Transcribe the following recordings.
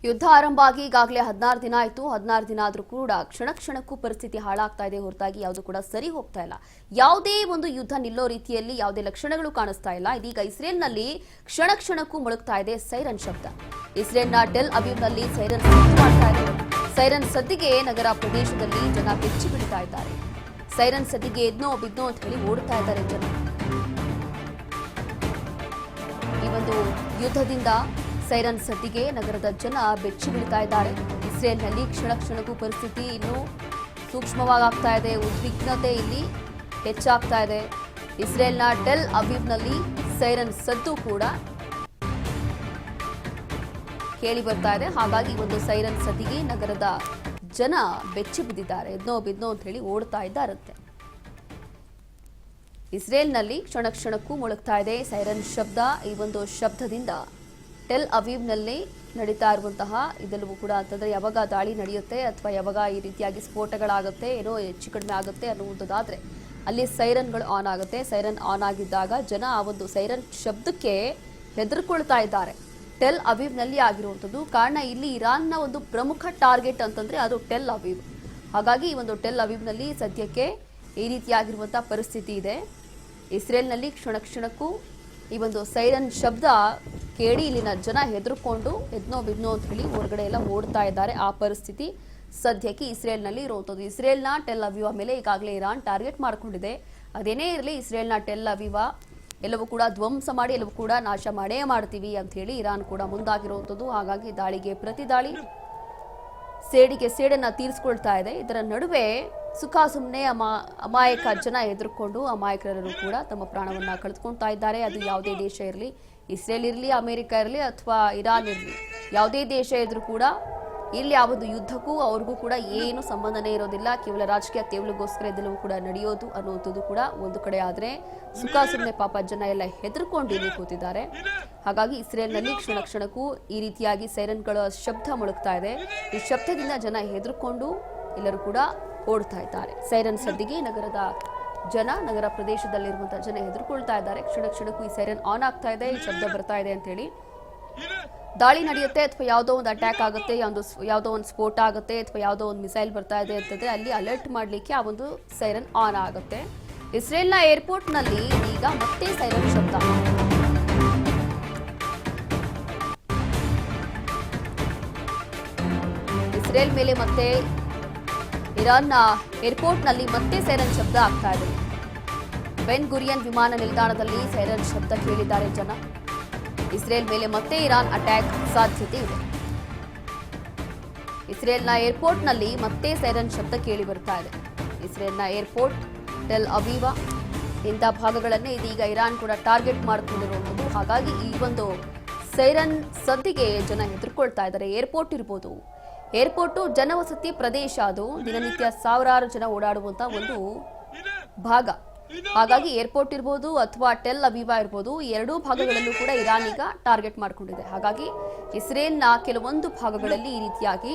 ಯುದ್ಧ ಆರಂಭ ಆಗಿ ಈಗಾಗಲೇ 16 ದಿನ ಆಯಿತು. 16 ದಿನ ಆದರೂ ಕೂಡ ಕ್ಷಣ ಕ್ಷಣಕ್ಕೂ ಪರಿಸ್ಥಿತಿ ಹಾಳಾಗ್ತಾ ಇದೆ ಹೊರತಾಗಿ ಯಾವುದು ಕೂಡ ಸರಿ ಹೋಗ್ತಾ ಇಲ್ಲ. ಯಾವುದೇ ಒಂದು ಯುದ್ಧ ನಿಲ್ಲೋ ರೀತಿಯಲ್ಲಿ ಯಾವುದೇ ಲಕ್ಷಣಗಳು ಕಾಣಿಸ್ತಾ ಇಲ್ಲ. ಇದೀಗ ಇಸ್ರೇಲ್ನಲ್ಲಿ ಕ್ಷಣ ಕ್ಷಣಕ್ಕೂ ಮೊಳಗ್ತಾ ಇದೆ ಸೈರನ್ ಶಬ್ದ. ಇಸ್ರೇಲ್ನ ಟೆಲ್ ಅವೀವ್ನಲ್ಲಿ ಸೈರನ್ ಸದ್ದು ಮಾಡ್ತಾ ಇದೆ. ಸೈರನ್ ಸದ್ದಿಗೆ ನಗರ ಪ್ರದೇಶದಲ್ಲಿ ಜನ ಬೆಚ್ಚಿ ಬಿಡ್ತಾ ಇದ್ದಾರೆ. ಸೈರನ್ ಸದ್ದಿಗೆ ಎದ್ನೋ ಬಿದ್ನೋ ಅಂತ ಹೇಳಿ ಓಡ್ತಾ ಇದ್ದಾರೆ ಜನ. ಈ ಒಂದು ಯುದ್ಧದಿಂದ ಸೈರನ್ ಸದ್ದಿಗೆ ನಗರದ ಜನ ಬೆಚ್ಚಿ ಬೀಳ್ತಾ ಇದ್ದಾರೆ. ಇಸ್ರೇಲ್ನಲ್ಲಿ ಕ್ಷಣ ಕ್ಷಣಕ್ಕೂ ಪರಿಸ್ಥಿತಿ ಇನ್ನೂ ಸೂಕ್ಷ್ಮವಾಗ್ತಾ ಇದೆ. ಉದ್ವಿಗ್ನತೆ ಇಲ್ಲಿ ಹೆಚ್ಚಾಗ್ತಾ ಇದೆ. ಇಸ್ರೇಲ್ನ ಟೆಲ್ ಅವೀವ್ನಲ್ಲಿ ಸೈರನ್ ಸದ್ದು ಕೂಡ ಕೇಳಿ ಬರ್ತಾ ಇದೆ. ಹಾಗಾಗಿ ಒಂದು ಸೈರನ್ ಸದ್ದಿಗೆ ನಗರದ ಜನ ಬೆಚ್ಚಿ ಬಿದ್ದಿದ್ದಾರೆ. ಎದ್ನೋ ಬಿದ್ನೋ ಅಂತ ಹೇಳಿ ಓಡ್ತಾ ಇದ್ದಾರಂತೆ. ಇಸ್ರೇಲ್ನಲ್ಲಿ ಕ್ಷಣ ಕ್ಷಣಕ್ಕೂ ಮೊಳಗ್ತಾ ಇದೆ ಸೈರನ್ ಶಬ್ದ. ಈ ಒಂದು ಶಬ್ದದಿಂದ ಟೆಲ್ ಅವೀವ್ನಲ್ಲಿ ನಡೀತಾ ಇರುವಂತಹ ಇದೆಲ್ಲವೂ ಕೂಡ ಅಂತಂದ್ರೆ ಯಾವಾಗ ದಾಳಿ ನಡೆಯುತ್ತೆ ಅಥವಾ ಯಾವಾಗ ಈ ರೀತಿಯಾಗಿ ಸ್ಫೋಟಗಳಾಗುತ್ತೆ, ಏನೋ ಹೆಚ್ಚು ಕಡಿಮೆ ಆಗುತ್ತೆ ಅನ್ನುವುದಾದ್ರೆ ಅಲ್ಲಿ ಸೈರನ್ಗಳು ಆನ್ ಆಗುತ್ತೆ. ಸೈರನ್ ಆನ್ ಆಗಿದ್ದಾಗ ಜನ ಆ ಒಂದು ಸೈರನ್ ಶಬ್ದಕ್ಕೆ ಹೆದರ್ಕೊಳ್ತಾ ಇದ್ದಾರೆ. ಟೆಲ್ ಅವೀವ್ನಲ್ಲಿ ಆಗಿರುವಂಥದ್ದು ಕಾರಣ ಇಲ್ಲಿ ಇರಾನ್ನ ಒಂದು ಪ್ರಮುಖ ಟಾರ್ಗೆಟ್ ಅಂತಂದ್ರೆ ಅದು ಟೆಲ್ ಅವೀವ್. ಹಾಗಾಗಿ ಈ ಒಂದು ಟೆಲ್ ಅವೀವ್ನಲ್ಲಿ ಸದ್ಯಕ್ಕೆ ಈ ರೀತಿಯಾಗಿರುವಂತಹ ಪರಿಸ್ಥಿತಿ ಇದೆ. ಇಸ್ರೇಲ್ನಲ್ಲಿ ಕ್ಷಣ ಕ್ಷಣಕ್ಕೂ ಈ ಒಂದು ಸೈರನ್ ಶಬ್ದ ಕೇಳಿ ಇಲ್ಲಿನ ಜನ ಹೆದರ್ಕೊಂಡು ಎದ್ನೋ ಬಿದ್ನೋ ಅಂತ ಹೇಳಿ ಹೊರಗಡೆ ಎಲ್ಲ ಓಡ್ತಾ ಇದ್ದಾರೆ. ಆ ಪರಿಸ್ಥಿತಿ ಸದ್ಯಕ್ಕೆ ಇಸ್ರೇಲ್ನಲ್ಲಿ ಇರುವಂಥದ್ದು. ಇಸ್ರೇಲ್ನ ಟೆಲ್ ಅವೀವ ಮೇಲೆ ಈಗಾಗಲೇ ಇರಾನ್ ಟಾರ್ಗೆಟ್ ಮಾಡಿಕೊಂಡಿದೆ. ಅದೇನೇ ಇರಲಿ ಇಸ್ರೇಲ್ನ ಟೆಲ್ ಅವೀವ ಎಲ್ಲವೂ ಕೂಡ ಧ್ವಂಸ ಮಾಡಿ ಎಲ್ಲವೂ ಕೂಡ ನಾಶ ಮಾಡೇ ಮಾಡ್ತೀವಿ ಅಂತ ಹೇಳಿ ಇರಾನ್ ಕೂಡ ಮುಂದಾಗಿರುವಂಥದ್ದು. ಹಾಗಾಗಿ ದಾಳಿಗೆ ಪ್ರತಿ ದಾಳಿ, ಸೇಡಿಗೆ ಸೇಡನ್ನ ತೀರಿಸ್ಕೊಳ್ತಾ ಇದೆ. ಇದರ ನಡುವೆ ಸುಖ ಸುಮ್ಮನೆ ಅಮಾಯಕ ಜನ ಎದುರ್ಕೊಂಡು ಅಮಾಯಕರು ಕೂಡ ತಮ್ಮ ಪ್ರಾಣವನ್ನ ಕಳೆದುಕೊಳ್ತಾ ಇದ್ದಾರೆ. ಅದು ಯಾವುದೇ ದೇಶ ಇರಲಿ, ಇಸ್ರೇಲ್ ಇರಲಿ, ಅಮೆರಿಕ ಇರಲಿ ಅಥವಾ ಇರಾನ್ ಇರಲಿ, ಯಾವುದೇ ದೇಶ ಇದ್ರೂ ಕೂಡ ಇಲ್ಲಿ ಆ ಒಂದು ಯುದ್ಧಕ್ಕೂ ಅವ್ರಿಗೂ ಕೂಡ ಏನು ಸಂಬಂಧನೇ ಇರೋದಿಲ್ಲ. ಕೇವಲ ರಾಜಕೀಯ ತೇವಲಿಗೋಸ್ಕರ ಇದೆಲ್ಲವೂ ಕೂಡ ನಡೆಯೋದು ಅನ್ನುವಂಥದ್ದು ಕೂಡ ಒಂದು ಕಡೆ. ಆದರೆ ಸುಖ ಸುಮ್ಮನೆ ಪಾಪ ಜನ ಎಲ್ಲ ಹೆದರ್ಕೊಂಡು ಇಲ್ಲಿ ಕೂತಿದ್ದಾರೆ. ಹಾಗಾಗಿ ಇಸ್ರೇಲ್ನಲ್ಲಿ ಕ್ಷಣ ಕ್ಷಣಕ್ಕೂ ಈ ರೀತಿಯಾಗಿ ಸೈರನ್ಗಳ ಶಬ್ದ ಮೊಳಗ್ತಾ ಇದೆ. ಈ ಶಬ್ದದಿಂದ ಜನ ಹೆದರ್ಕೊಂಡು ಎಲ್ಲರೂ ಕೂಡ ಓಡ್ತಾ ಇದ್ದಾರೆ. ಸೈರನ್ ಸದ್ದಿಗೆ ನಗರದ ಜನ, ನಗರ ಪ್ರದೇಶದಲ್ಲಿರುವಂತಹ ಜನ ಹೆದರ್ಕೊಳ್ತಾ ಇದ್ದಾರೆ. ಕ್ಷಣ ಕ್ಷಣಕ್ಕೂ ಈ ಸೈರನ್ ಆನ್ ಆಗ್ತಾ ಇದೆ, ಈ ಶಬ್ದ ಬರ್ತಾ ಇದೆ ಅಂತ ಹೇಳಿ. ದಾಳಿ ನಡೆಯುತ್ತೆ ಅಥವಾ ಯಾವುದೋ ಒಂದು ಅಟ್ಯಾಕ್ ಆಗುತ್ತೆ, ಯಾವುದೋ ಒಂದು ಸ್ಫೋಟ ಆಗುತ್ತೆ ಅಥವಾ ಯಾವುದೋ ಒಂದು ಮಿಸೈಲ್ ಬರ್ತಾ ಇದೆ ಅಂತಂದ್ರೆ ಅಲ್ಲಿ ಅಲರ್ಟ್ ಮಾಡಲಿಕ್ಕೆ ಆ ಒಂದು ಸೈರನ್ ಆನ್ ಆಗುತ್ತೆ. ಇಸ್ರೇಲ್ನ ಏರ್ಪೋರ್ಟ್ನಲ್ಲಿ ಈಗ ಮತ್ತೆ ಸೈರನ್ ಶಬ್ದ. ಇಸ್ರೇಲ್ ಮೇಲೆ ಮತ್ತೆ ಇರಾನ್ನ ಏರ್ಪೋರ್ಟ್ನಲ್ಲಿ ಮತ್ತೆ ಸೈರನ್ ಶಬ್ದ ಆಗ್ತಾ ಇದೆ. ಬೆನ್ ಗುರಿಯನ್ ವಿಮಾನ ನಿಲ್ದಾಣದಲ್ಲಿ ಸೈರನ್ ಶಬ್ದ ಕೇಳಿದ್ದಾರೆ ಜನ. ಇಸ್ರೇಲ್ ಮೇಲೆ ಮತ್ತೆ ಇರಾನ್ ಅಟ್ಯಾಕ್ ಸಾಧ್ಯತೆ ಇದೆ. ಇಸ್ರೇಲ್ನ ಏರ್ಪೋರ್ಟ್ನಲ್ಲಿ ಮತ್ತೆ ಸೈರನ್ ಶಬ್ದ ಕೇಳಿ ಬರ್ತಾ ಇದೆ. ಇಸ್ರೇಲ್ನ ಏರ್ಪೋರ್ಟ್, ಟೆಲ್ ಅವೀವ ಇಂಥ ಭಾಗಗಳನ್ನೇ ಇದೀಗ ಇರಾನ್ ಕೂಡ ಟಾರ್ಗೆಟ್ ಮಾಡಿಕೊಂಡಿರುವಂಥದ್ದು. ಹಾಗಾಗಿ ಈ ಒಂದು ಸೈರನ್ ಸದ್ದಿಗೆ ಜನ ಹೆದರ್ಕೊಳ್ತಾ ಇದ್ದಾರೆ. ಏರ್ಪೋರ್ಟ್ ಇರ್ಬೋದು, ಏರ್ಪೋರ್ಟು ಜನವಸತಿ ಪ್ರದೇಶ, ಅದು ದಿನನಿತ್ಯ ಸಾವಿರಾರು ಜನ ಓಡಾಡುವಂತ ಒಂದು ಭಾಗ. ಹಾಗಾಗಿ ಏರ್ಪೋರ್ಟ್ ಇರ್ಬೋದು ಅಥವಾ ಟೆಲ್ ಅವೀವ ಇರ್ಬೋದು, ಎರಡೂ ಭಾಗಗಳಲ್ಲೂ ಕೂಡ ಇರಾನ್ ಈಗ ಟಾರ್ಗೆಟ್ ಮಾಡಿಕೊಂಡಿದೆ. ಹಾಗಾಗಿ ಇಸ್ರೇಲ್ನ ಕೆಲವೊಂದು ಭಾಗಗಳಲ್ಲಿ ಈ ರೀತಿಯಾಗಿ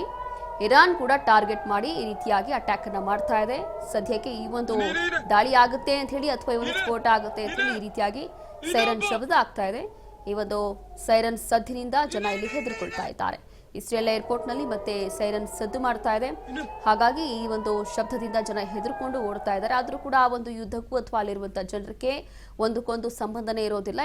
ಇರಾನ್ ಕೂಡ ಟಾರ್ಗೆಟ್ ಮಾಡಿ ಈ ರೀತಿಯಾಗಿ ಅಟ್ಯಾಕ್ ಅನ್ನ ಮಾಡ್ತಾ ಇದೆ. ಸದ್ಯಕ್ಕೆ ಈ ಒಂದು ದಾಳಿ ಆಗುತ್ತೆ ಅಂತ ಹೇಳಿ ಅಥವಾ ಈ ಒಂದು ಸ್ಫೋಟ ಆಗುತ್ತೆ ಅಂತ ಹೇಳಿ ಈ ರೀತಿಯಾಗಿ ಸೈರನ್ ಶಬ್ದ ಆಗ್ತಾ ಇದೆ. ಈ ಒಂದು ಸೈರನ್ ಸದ್ದಿನಿಂದ ಜನ ಇಲ್ಲಿ ಹೆದರ್ಕೊಳ್ತಾ ಇದ್ದಾರೆ. ಇಸ್ರೇಲ್ ಏರ್ಪೋರ್ಟ್ನಲ್ಲಿ ಮತ್ತೆ ಸೈರನ್ ಸದ್ದು ಮಾಡ್ತಾ ಇದೆ. ಹಾಗಾಗಿ ಈ ಒಂದು ಶಬ್ದದಿಂದ ಜನ ಹೆದರ್ಕೊಂಡು ಓಡ್ತಾ ಇದ್ದಾರೆ. ಆದರೂ ಕೂಡ ಆ ಒಂದು ಯುದ್ಧಕ್ಕೂ ಅಥವಾ ಅಲ್ಲಿರುವಂತಹ ಜನರಿಗೆ ಒಂದಕ್ಕೊಂದು ಸಂಬಂಧನೇ ಇರೋದಿಲ್ಲ.